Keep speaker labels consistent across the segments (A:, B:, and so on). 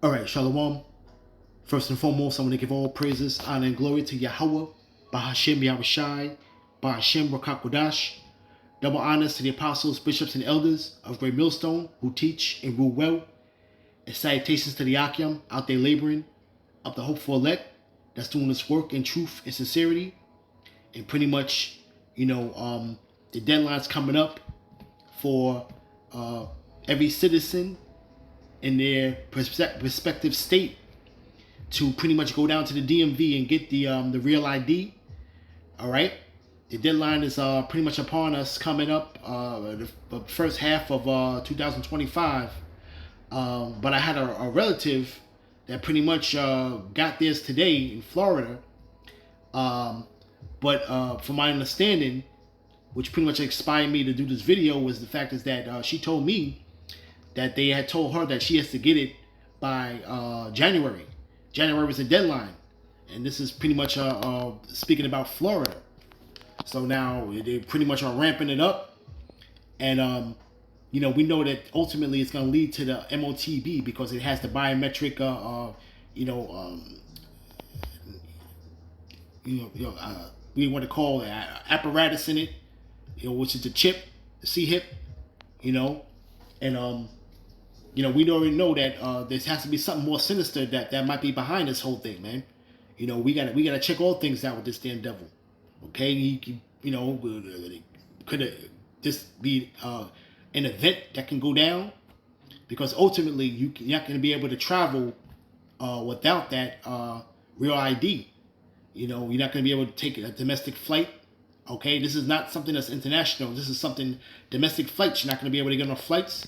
A: All right, Shalom. First and foremost, I want to give all praises, honor, and glory to Yahweh, Bahashem Yahushai, Bahashem Rakakwadash. Double honors to the apostles, bishops, and elders of Great Millstone who teach and rule well. And salutations to the Akim out there laboring, of the hopeful elect that's doing this work in truth and sincerity. And pretty much, the deadline's coming up for every citizen in their respective state to pretty much go down to the DMV and get the real ID. All right, the deadline is pretty much upon us, coming up the first half of 2025. But I had a relative that pretty much got theirs today in Florida. But from my understanding, which pretty much inspired me to do this video, was the fact is that she told me that they had told her that she has to get it by January. January was the deadline, and this is pretty much speaking about Florida. So now they pretty much are ramping it up, and we know that ultimately it's going to lead to the MOTB because it has the biometric, we want to call it apparatus in it, which is the chip, the C-hip, and we already know that there has to be something more sinister that might be behind this whole thing, man. We gotta check all things out with this damn devil. Okay, could this be an event that can go down? Because ultimately, you're not going to be able to travel without that real ID. You're not going to be able to take a domestic flight. Okay, this is not something that's international. This is something domestic flights. You're not going to be able to get on flights,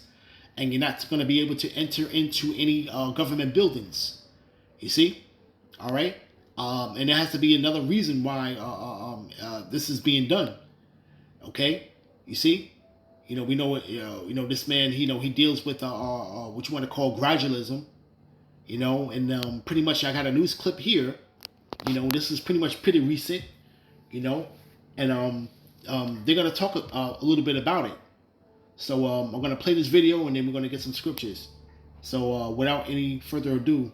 A: and you're not going to be able to enter into any government buildings. You see, all right, and there has to be another reason why this is being done. Okay, you see, we know what this man. He deals with what you want to call gradualism. And pretty much I got a news clip here. This is pretty much pretty recent. And they're gonna talk a little bit about it. So I'm going to play this video, and then we're going to get some scriptures. So without any further ado.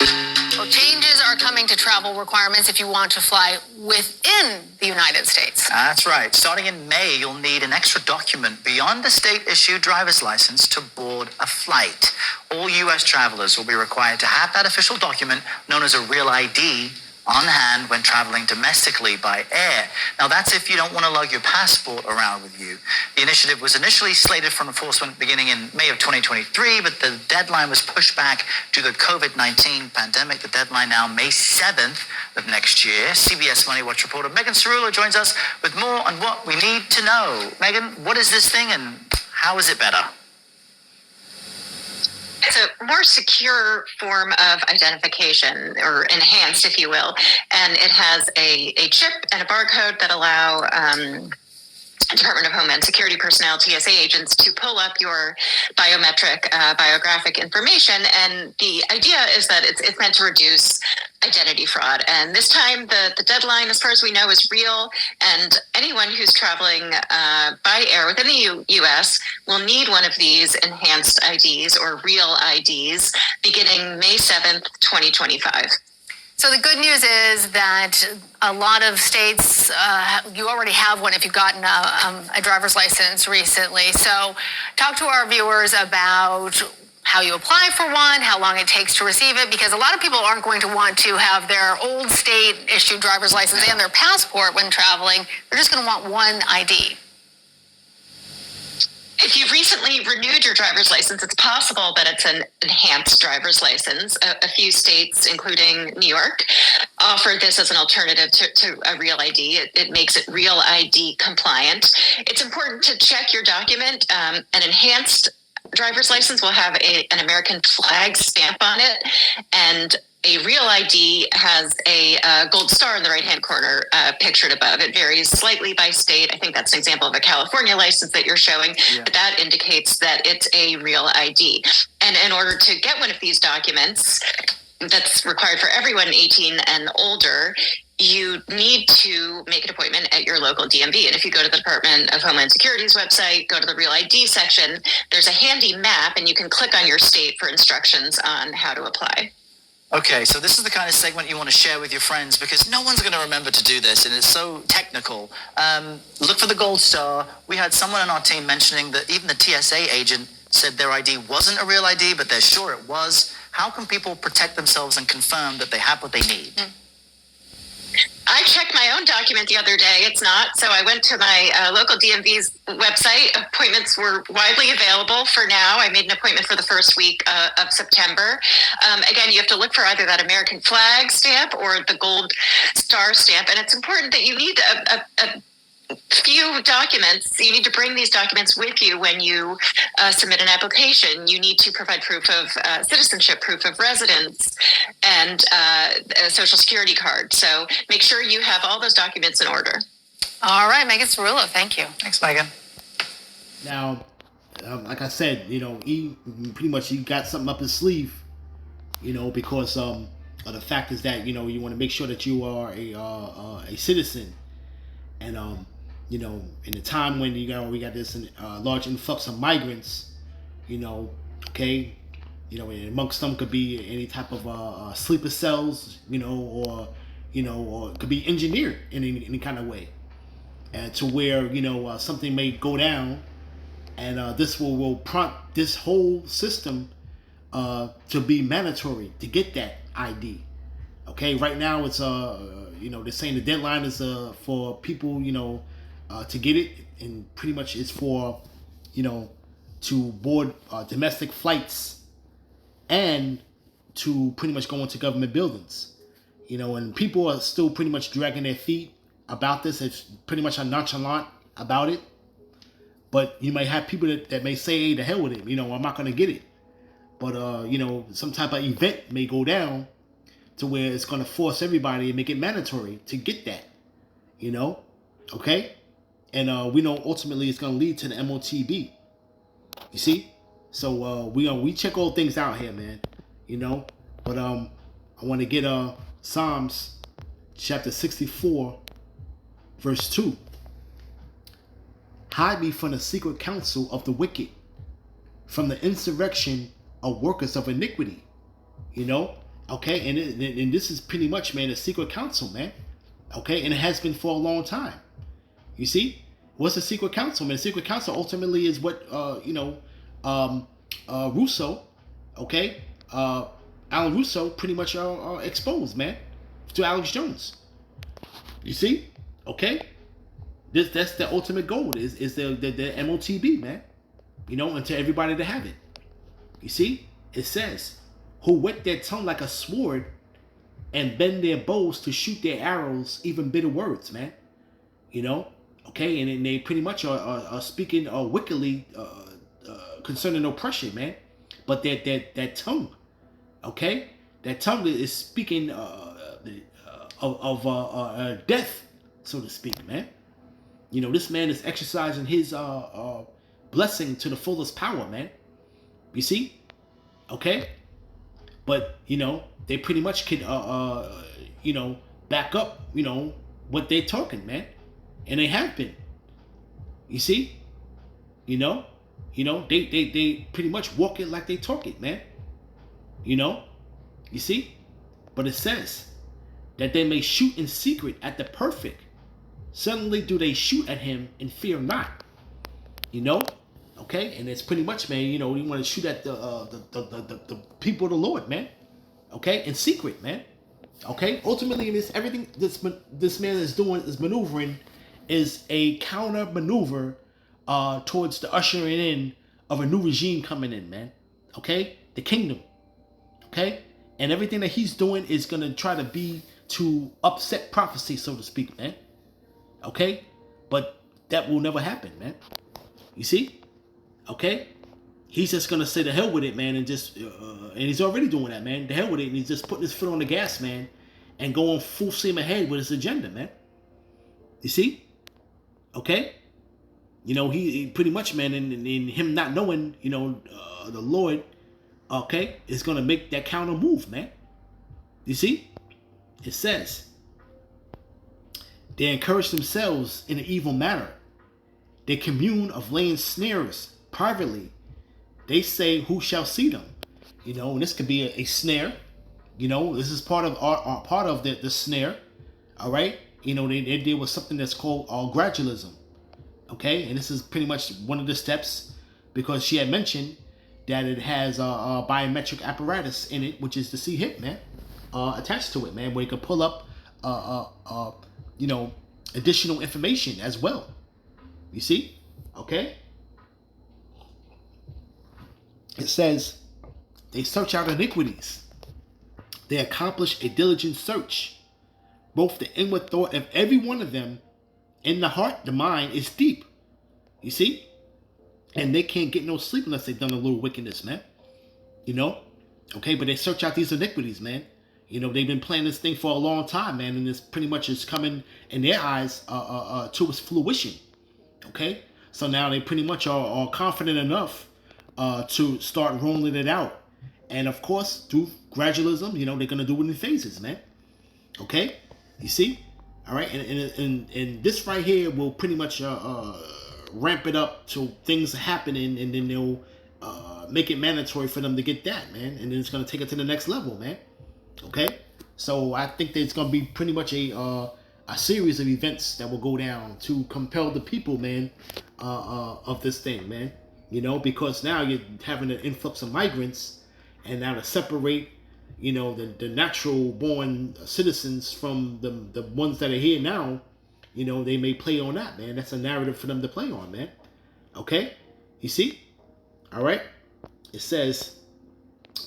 B: Well, changes are coming to travel requirements if you want to fly within the United States.
C: That's right. Starting in May, you'll need an extra document beyond a state-issued driver's license to board a flight. All U.S. travelers will be required to have that official document known as a real ID on hand when traveling domestically by air. Now, that's if you don't want to lug your passport around with you. The initiative was initially slated for enforcement beginning in May of 2023, but the deadline was pushed back due to the COVID-19 pandemic. The deadline now, May 7th of next year. CBS Money Watch reporter Megan Cerullo joins us with more on what we need to know. Megan, what is this thing and how is it better?
B: It's a more secure form of identification, or enhanced, if you will, and it has a chip and a barcode that allow Department of Homeland Security personnel, TSA agents, to pull up your biometric, biographic information. And the idea is that it's meant to reduce identity fraud. And this time, the deadline, as far as we know, is real. And anyone who's traveling by air within the U.S. will need one of these enhanced IDs or real IDs beginning May 7th, 2025. So the good news is that a lot of states, you already have one if you've gotten a driver's license recently. So talk to our viewers about how you apply for one, how long it takes to receive it, because a lot of people aren't going to want to have their old state issued driver's license and their passport when traveling. They're just going to want one ID. If you've recently renewed your driver's license, it's possible that it's an enhanced driver's license. A few states, including New York, offer this as an alternative to a real ID. It makes it real ID compliant. It's important to check your document. An enhanced driver's license will have an American flag stamp on it, and a real ID has a gold star in the right-hand corner pictured above. It varies slightly by state. I think that's an example of a California license that you're showing, but that indicates that it's a real ID. And in order to get one of these documents, that's required for everyone 18 and older, you need to make an appointment at your local DMV. And if you go to the Department of Homeland Security's website, go to the Real ID section, there's a handy map and you can click on your state for instructions on how to apply.
C: Okay, so this is the kind of segment you want to share with your friends because no one's going to remember to do this and it's so technical. Look for the gold star. We had someone on our team mentioning that even the TSA agent said their ID wasn't a real ID, but they're sure it was. How can people protect themselves and confirm that they have what they need?
B: I checked my own document the other day. It's not. So I went to my local DMV's website. Appointments were widely available for now. I made an appointment for the first week of September. Again, you have to look for either that American flag stamp or the gold star stamp. And it's important that you need a few documents. You need to bring these documents with you when you submit an application. You need to provide proof of citizenship, proof of residence, and a social security card. So make sure you have all those documents in order.
D: All right, Megan Cerullo, thank you.
C: Thanks, Megan.
A: Now, like I said, he pretty much he got something up his sleeve, because of the fact is that you want to make sure that you are a citizen, and in the time when we got this large influx of migrants, okay, and amongst them could be any type of sleeper cells, or it could be engineered in any kind of way, and to where something may go down, and this will prompt this whole system to be mandatory to get that ID. Okay, right now it's they're saying the deadline is for people to get it, and pretty much it's for to board domestic flights and to pretty much go into government buildings, and people are still pretty much dragging their feet about this. It's pretty much nonchalant about it, but you might have people that may say, hey, the hell with it, I'm not going to get it, but some type of event may go down to where it's going to force everybody and make it mandatory to get that, okay? And we know ultimately it's going to lead to the MOTB. You see? So we check all things out here, man. But I want to get Psalms chapter 64, verse 2. Hide me from the secret counsel of the wicked, from the insurrection of workers of iniquity. Okay, and this is pretty much, man, a secret counsel, man. Okay, and it has been for a long time. You see, what's a secret counsel, man? A secret counsel ultimately is what Russo, okay, Alan Russo pretty much exposed, man, to Alex Jones. You see, okay, that's the ultimate goal is the MOTB, man. And to everybody to have it. You see, it says, who whet their tongue like a sword and bend their bows to shoot their arrows, even bitter words, man. Okay, and they pretty much are speaking wickedly concerning oppression, man. But that tongue, okay, that tongue is speaking of death, so to speak, man. This man is exercising his blessing to the fullest power, man. You see, okay, but they pretty much could back up what they're talking, man. And they have been. You see? They pretty much walk it like they talk it, man. You see? But it says that they may shoot in secret at the perfect. Suddenly do they shoot at him and fear not. Okay? And it's pretty much, man, you want to shoot at the people of the Lord, man. Okay? In secret, man. Okay? Ultimately, everything this man is doing is maneuvering is a counter maneuver towards the ushering in of a new regime coming in, man. Okay? The kingdom. Okay? And everything that he's doing is going to try to be to upset prophecy, so to speak, man. Okay? But that will never happen, man. You see? Okay? He's just going to say the hell with it, man, and just, and he's already doing that, man. The hell with it, and he's just putting his foot on the gas, man, and going full steam ahead with his agenda, man. You see? Okay? He pretty much, man, in him not knowing, the Lord, okay, is going to make that counter move, man. You see? It says, They encourage themselves in an evil manner. They commune of laying snares privately. They say, who shall see them? You know, and this could be a snare. You know, this is part of part of the snare. All right. You know, they deal with something that's called gradualism. Okay, and this is pretty much one of the steps, because she had mentioned that it has a biometric apparatus in it, which is the C-HIP, man, attached to it, man, where you can pull up, you know, additional information as well. You see? Okay? It says, they search out iniquities. They accomplish a diligent search. Both the inward thought of every one of them in the heart, the mind, is deep. You see? And they can't get no sleep unless they've done a little wickedness, man. You know? Okay, but they search out these iniquities, man. You know, they've been planning this thing for a long time, man, and it's pretty much is coming in their eyes to its fruition. Okay? So now they pretty much are confident enough to start rolling it out. And of course, through gradualism, you know, they're going to do it in phases, man. Okay? You see? All right? And this right here will pretty much ramp it up to things happening, and then they'll make it mandatory for them to get that, man. And then it's going to take it to the next level, man. Okay? So I think there's going to be pretty much a series of events that will go down to compel the people, man, of this thing, man. You know, because now you're having an influx of migrants, and now to separate, you know, the natural born citizens from the ones that are here now, you know, they may play on that, man. That's a narrative for them to play on, man. Okay? You see? All right? It says,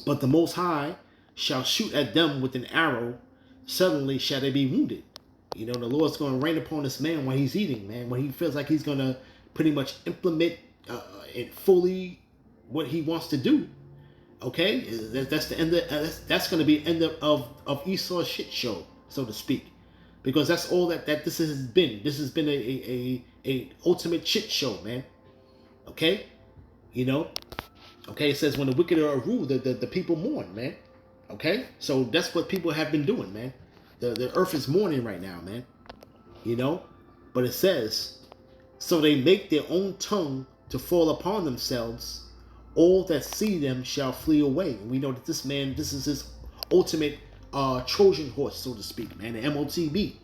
A: but the Most High shall shoot at them with an arrow. Suddenly shall they be wounded. You know, the Lord's going to rain upon this man while he's eating, man. When he feels like he's going to pretty much implement it fully what he wants to do. Okay? That's the end of, that's going to be the end of Esau's shit show, so to speak. Because that's all that this has been. This has been a ultimate shit show, man. Okay? You know? Okay, it says when the wicked are ruled, the people mourn, man. Okay? So that's what people have been doing, man. The earth is mourning right now, man. You know? But it says, so they make their own tongue to fall upon themselves. All that see them shall flee away. And we know that this man, this is his ultimate Trojan horse, so to speak, man, the MOTB.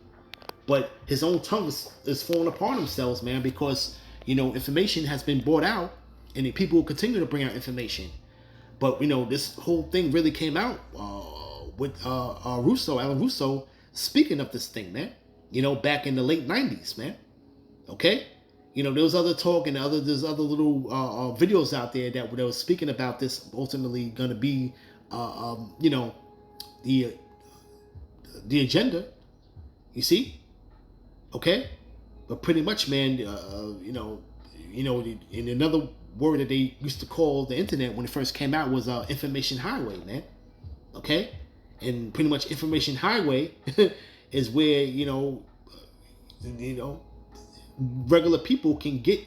A: But his own tongue is falling upon themselves, man, because, you know, information has been brought out, and the people will continue to bring out information. But, you know, this whole thing really came out with Alan Russo, speaking of this thing, man, you know, back in the late 90s, man. Okay? You know, there was other talk and there's other little videos out there that was speaking about this ultimately going to be, you know, the agenda. You see? Okay? But pretty much, man, you know, in another word that they used to call the internet when it first came out was information highway, man. Okay? And pretty much information highway is where, you know, regular people can get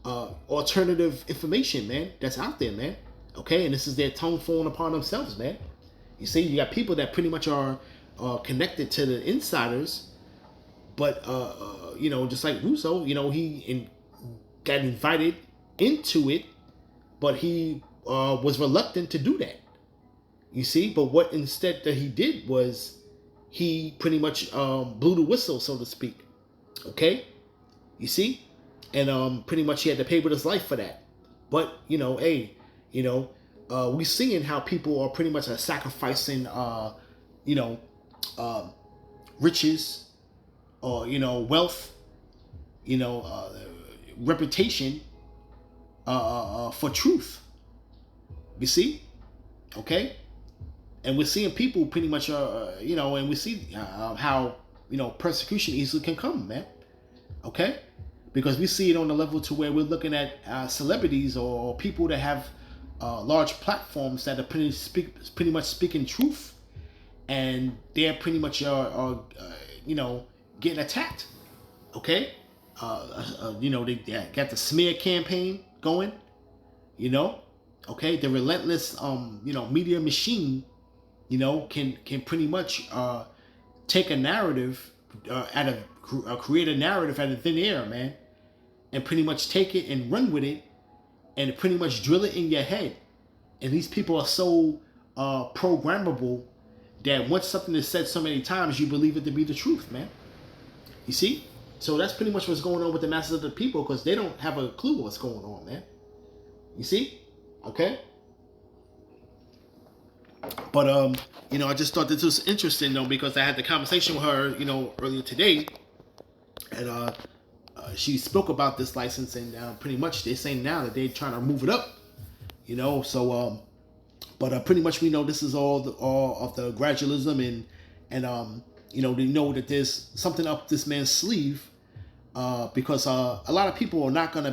A: alternative information, man, that's out there, man. Okay? And this is their tongue falling upon themselves, man. You see, you got people that pretty much are connected to the insiders, but, you know, just like Russo, you know, he got invited into it, but he was reluctant to do that. You see? But what instead that he did was he pretty much blew the whistle, so to speak. Okay? You see? And pretty much he had to pay with his life for that. But, you know, hey, you know, we're seeing how people are pretty much sacrificing, you know, riches or, you know, wealth, you know, reputation for truth. You see? Okay? And we're seeing people pretty much, you know, and we see how, you know, persecution easily can come, man. Okay? Because we see it on the level to where we're looking at celebrities or people that have large platforms that are pretty much speaking truth, and they're pretty much you know, getting attacked. Okay? You know, they got the smear campaign going. You know, okay, the relentless you know, media machine, you know, can pretty much take a narrative create a narrative out of thin air, man, and pretty much take it and run with it, and pretty much drill it in your head. And these people are so programmable that once something is said so many times, you believe it to be the truth, man. You see? So that's pretty much what's going on with the masses of the people, because they don't have a clue what's going on, man. You see? Okay? But, I just thought this was interesting, though, because I had the conversation with her, earlier today. And she spoke about this license, and pretty much they're saying now that they're trying to move it up. So, but pretty much we know this is all of the gradualism, and they know that there's something up this man's sleeve, because a lot of people are going to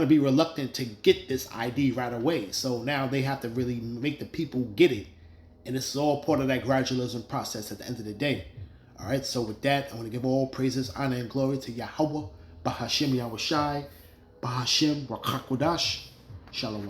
A: be reluctant to get this ID right away. So now they have to really make the people get it, and this is all part of that gradualism process at the end of the day. All right. So with that, I want to give all praises, honor, and glory to Yahweh, Bahashim Yahushai, Bahashim Rakakwadash. Shalom.